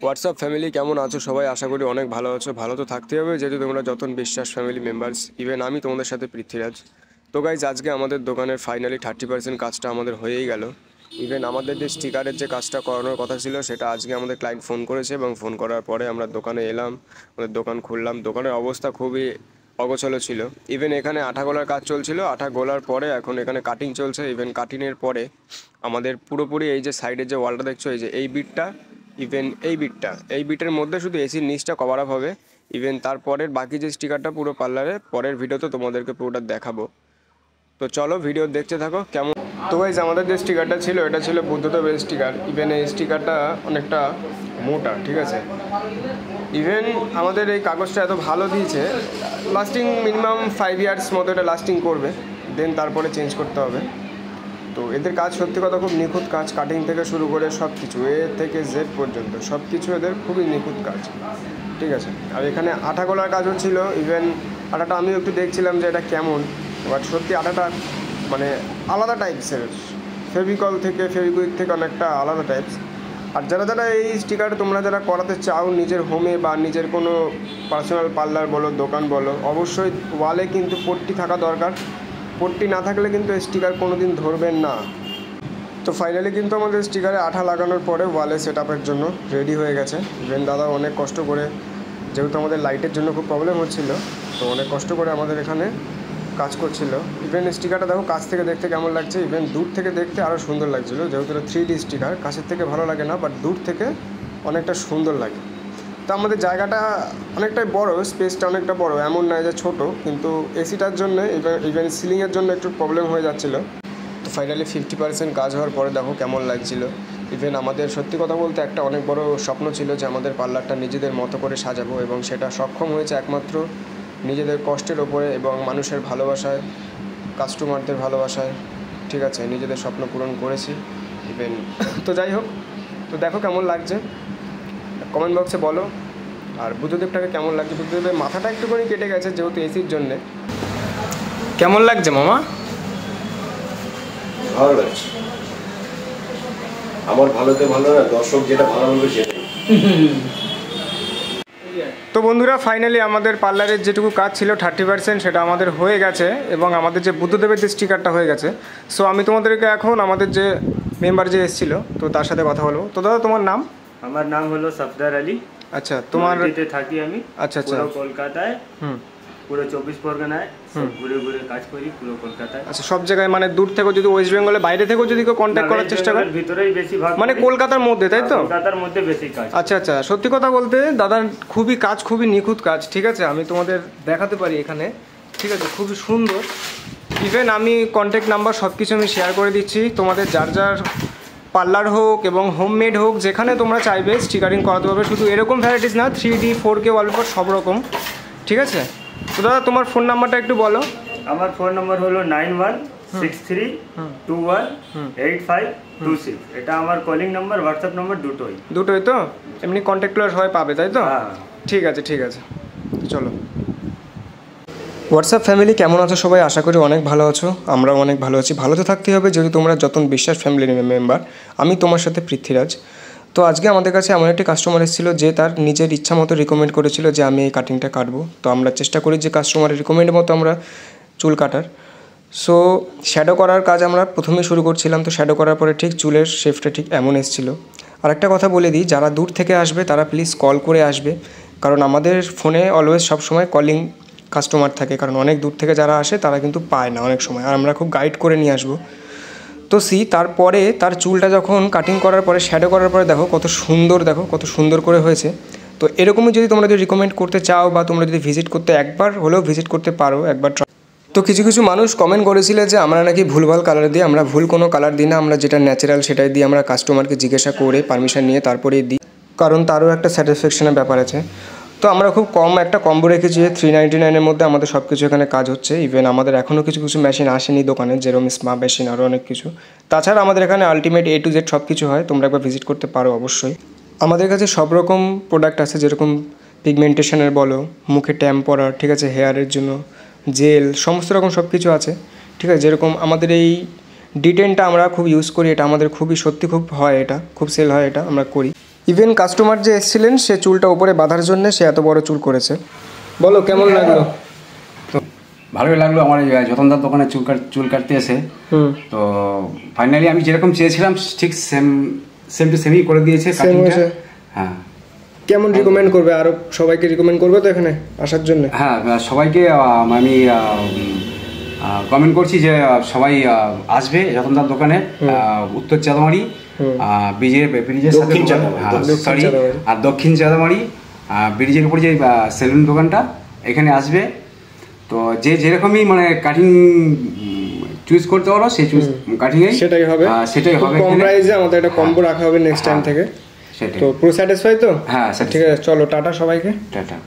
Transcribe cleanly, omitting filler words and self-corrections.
WhatsApp family কেমন আছো সবাই? আশা করি অনেক ভালো আছো। ভালো তো থাকতে হবে যেহেতু তোমরা যতন বিশ্বাস ফ্যামিলি মেম্বার্স। ইভেন আমি তোমাদের সাথে পৃথ্বীরাজ। তো গাইজ আজকে আমাদের দোকানের ফাইনালি 30% কাজটা আমাদের হয়েই গেল। ইভেন আমাদের যে স্টিকারের যে কাজটা করানোর কথা ছিল সেটা আজকে আমাদের ক্লায়েন্ট ফোন করেছে এবং ফোন করার পরে আমরা দোকানে এলাম, আমাদের দোকান খুললাম। দোকানের অবস্থা খুবই অগোছালো ছিল। ইভেন এখানে আঠা গোলার কাজ চলছিল, আঠা গোলার পরে এখন এখানে কাটিং চলছে। ইভেন কাটিংয়ের পরে আমাদের পুরোপুরি এই যে সাইডের যে ওয়ালটা দেখছো, এই যে এই বিটটা, ইভেন এই বিটের মধ্যে শুধু এসির নিচটা কভার আপ হবে। ইভেন তারপরের বাকি যে স্টিকারটা পুরো পার্লারে পরের ভিডিওতে তোমাদেরকে পুরোটা দেখাবো। তো চলো ভিডিও দেখতে থাকো কেমন। তো গাইস আমাদের যে স্টিকারটা ছিল এটা ছিল বুদ্ধদেবের স্টিকার। ইভেন এই স্টিকারটা অনেকটা মোটা, ঠিক আছে। ইভেন আমাদের এই কাগজটা এত ভালো দিয়েছে, লাস্টিং মিনিমাম 5 ইয়ার্স মতো এটা লাস্টিং করবে, দেন তারপরে চেঞ্জ করতে হবে। তো এদের কাজ সত্যি কথা খুব নিখুঁত কাজ, কাটিং থেকে শুরু করে সব কিছু এ থেকে জেড পর্যন্ত সব কিছু এদের খুবই নিখুঁত কাজ, ঠিক আছে। আর এখানে আঠা গোলার কাজও ছিল। ইভেন আঠাটা আমিও একটু দেখছিলাম যে এটা কেমন, বাট সত্যি আঠাটা মানে আলাদা টাইপসের, ফেভিকল থেকে ফেভিকুইক থেকে অনেকটা আলাদা টাইপস। আর যারা এই স্টিকার তোমরা যারা করাতে চাও নিজের হোমে বা নিজের কোনো পার্সোনাল পার্লার বলো, দোকান বলো, অবশ্যই ওয়ালে কিন্তু পট্টি থাকা দরকার। পট্টি না থাকলে কিন্তু স্টিকার কোনো দিন ধরবেন না। তো ফাইনালি কিন্তু আমাদের স্টিকারে আঠা লাগানোর পরে ওয়ালে সেট আপের জন্য রেডি হয়ে গেছে। ইভেন দাদা অনেক কষ্ট করে, যেহেতু আমাদের লাইটের জন্য খুব প্রবলেম হচ্ছিলো, তো অনেক কষ্ট করে আমাদের এখানে কাজ করছিল। ইভেন স্টিকারটা দেখো কাছ থেকে দেখতে কেমন লাগছে, ইভেন দূর থেকে দেখতে আরও সুন্দর লাগছিলো। যেহেতু এটা 3D স্টিকার, কাছের থেকে ভালো লাগে না, বাট দূর থেকে অনেকটা সুন্দর লাগে। তো আমাদের জায়গাটা অনেকটাই বড়, স্পেসটা অনেকটা বড়, এমন নয় যে ছোটো, কিন্তু এসিটার জন্য ইভেন সিলিংয়ের জন্য একটু প্রবলেম হয়ে যাচ্ছিলো। তো ফাইনালি 50% কাজ হওয়ার পরে দেখো কেমন লাগছিলো। ইভেন আমাদের সত্যি কথা বলতে একটা অনেক বড় স্বপ্ন ছিল যে আমাদের পার্লারটা নিজেদের মতো করে সাজাবো, এবং সেটা সক্ষম হয়েছে একমাত্র নিজেদের কষ্টের ওপরে এবং মানুষের ভালোবাসায়, কাস্টমারদের ভালোবাসায়, ঠিক আছে। নিজেদের স্বপ্ন পূরণ করেছি ইভেন। তো যাই হোক, তো দেখো কেমন লাগছে কমেন্ট বক্সে বলো। আর বুদ্ধদেবটাকে কেমন লাগছে? বুদ্ধদেবের মাথাটা একটুখানি কেটে গেছে যেহেতু এসির জন্যে। কেমন লাগছে মামা? ভালো লাগছে। আমার ভালোতে ভালো না, দর্শক যেটা ভালো বলবে সেটাই। তো বন্ধুরা ফাইনালি আমাদের পার্লারের যেটুকু কাজ ছিল 30% সেটা আমাদের হয়ে গেছে, এবং আমাদের যে বুদ্ধদেবের যে স্টিকারটা হয়ে গেছে। সো আমি তোমাদেরকে এখন আমাদের যে মেম্বার যে এসেছিলো তো তার সাথে কথা বলবো। তো দাদা তোমার নাম? আমার নাম হলো সফদার আলী। আচ্ছা, তোমার থাকি আমি। আচ্ছা আচ্ছা, কলকাতায়, পুরো 24 পরগনায় ঘুরে ঘুরে কাজ করি পুরো কলকাতায়। আচ্ছা, সব জায়গায় মানে দূর থেকে যদি ওয়েস্ট বেঙ্গলের বাইরে থেকেও যদি কেউ কন্ট্যাক্ট করার চেষ্টা করে? ভিতরেই বেশি ভাগ, মানে কলকাতার মধ্যে, তাই তো? কলকাতার মধ্যে বেশি কাজ। আচ্ছা আচ্ছা, সত্যি কথা বলতে দাদার খুবই কাজ, খুবই নিখুঁত কাজ, ঠিক আছে। আমি তোমাদের দেখাতে পারি এখানে, ঠিক আছে, খুবই সুন্দর। ইভেন আমি কন্ট্যাক্ট নাম্বার সব কিছু আমি শেয়ার করে দিচ্ছি। তোমাদের যার যার পার্লার হোক এবং হোমমেড হোক, যেখানে তোমরা চাইবে স্টিকারিং করাতে পারবে। শুধু এরকম ভ্যারাইটিস না, 3D 4K ওয়ালপেপার সব রকম, ঠিক আছে। তো দাদা তোমার ফোন নাম্বারটা একটু বলো। আমার ফোন নাম্বার হলো 9163218526। এটা আমার কলিং নাম্বার, হোয়াটসঅ্যাপ নাম্বার দুটোই তো? এমনি কন্ট্যাক্ট সবাই পাবে, তাই তো? হ্যাঁ, ঠিক আছে ঠিক আছে, চলো। হোয়াটসঅ্যাপ ফ্যামিলি কেমন আছো সবাই? আশা করি অনেক ভালো আছো, আমরাও অনেক ভালো আছি। ভালো তো থাকতেই হবে যেহেতু তোমরা যতন বিশ্বাস ফ্যামিলির মেম্বার। আমি তোমার সাথে পৃথ্বীরাজ। তো আজকে আমাদের কাছে এমন একটি কাস্টমার এসেছিল যে তার নিজের ইচ্ছা মতো রিকমেন্ড করেছিল যে আমি এই কাটিংটা কাটবো। তো আমরা চেষ্টা করি যে কাস্টমারের রিকমেন্ডের মতো আমরা চুল কাটার। সো শ্যাডো করার কাজ আমরা প্রথমেই শুরু করছিলাম। তো শ্যাডো করার পরে ঠিক চুলের শেপটা ঠিক এমন এসেছিলো। আর একটা কথা বলে দিই, যারা দূর থেকে আসবে তারা প্লিজ কল করে আসবে, কারণ আমাদের ফোনে অলওয়েজ সবসময় কলিং কাস্টমার থাকে, কারণ অনেক দূর থেকে যারা আসে তারা কিন্তু পায় না অনেক সময়, আর আমরা খুব গাইড করে নিয়ে আসবো। তো তারপরে তার চুলটা যখন কাটিং করার পরে শ্যাডো করার পরে দেখো কত সুন্দর করে হয়েছে। তো এরকমই যদি তোমরা যদি রিকমেন্ড করতে চাও বা তোমরা যদি ভিজিট করতে একবার হলেও ভিজিট করতে পারো, একবার ট্রাই। তো কিছু মানুষ কমেন্ট করেছিলে যে আমরা নাকি ভুলভাল কালার দিই। আমরা ভুল কোনো কালার দিই না, আমরা যেটা ন্যাচারাল সেটাই দিই। আমরা কাস্টমারকে জিজ্ঞাসা করে পারমিশন নিয়ে তারপরেই দিই, কারণ তারও একটা স্যাটিসফ্যাকশনের ব্যাপার আছে। তো আমরা খুব কম একটা কম্বো রেখেছি, 399-এর মধ্যে আমাদের সব কিছু এখানে কাজ হচ্ছে। ইভেন আমাদের এখনও কিছু মেশিন আসেনি দোকানে, যেরকম স্মা মেশিন, আরও অনেক কিছু। তাছাড়া আমাদের এখানে আলটিমেট A to Z সব কিছু হয়, তোমরা একবার ভিজিট করতে পারো অবশ্যই। আমাদের কাছে সব রকম প্রোডাক্ট আছে, যেরকম পিগমেন্টেশনের বলো, মুখে ট্যাম্প পরার, ঠিক আছে, হেয়ারের জন্য জেল, সমস্ত রকম সব কিছু আছে, ঠিক আছে। যেরকম আমাদের এই D10টা আমরা খুব ইউজ করি, এটা আমাদের খুবই সত্যি খুব হয়, এটা খুব সেল হয়, এটা আমরা করি। ইভেন কাস্টমার যে এসেছিলেন সে চুলটা উপরে বাঁধার জন্য সে এত বড় চুল করেছে। বলো কেমন লাগলো? তো ভালোই লাগলো আমার এই যতনদার দোকানে চুল কাটতে এসে। তো ফাইনালি আমি যেরকম চেয়েছিলাম ঠিক সেম টু সেমই করে দিয়েছে কাটিংটা। হ্যাঁ। কেমন রিকমেন্ড করবে, আরো সবাইকে রিকমেন্ড করবে তো এখানে আসার জন্য? হ্যাঁ, সবাইকে আমি কমেন্ট করছি যে সবাই আসবে যতনদার দোকানে, উত্তর চাঁদামারি ব্রিজের সাথে সরি আর দক্ষিণ চাঁদামারি ব্রিজের উপরে যে সেলুন দোকানটা এখানে আসবে। তো যে যেরকমই মানে কাটিং চুজ করতে পারো সেই চুজ কাটিং সেটাই হবে কম প্রাইসে। আমাদের একটা কম্বো রাখা হবে নেক্সট টাইম থেকে। সেটাই। তো পুরো স্যাটিসফাই তো? হ্যাঁ, ঠিক আছে, চলো টাটা সবাইকে। টাটা।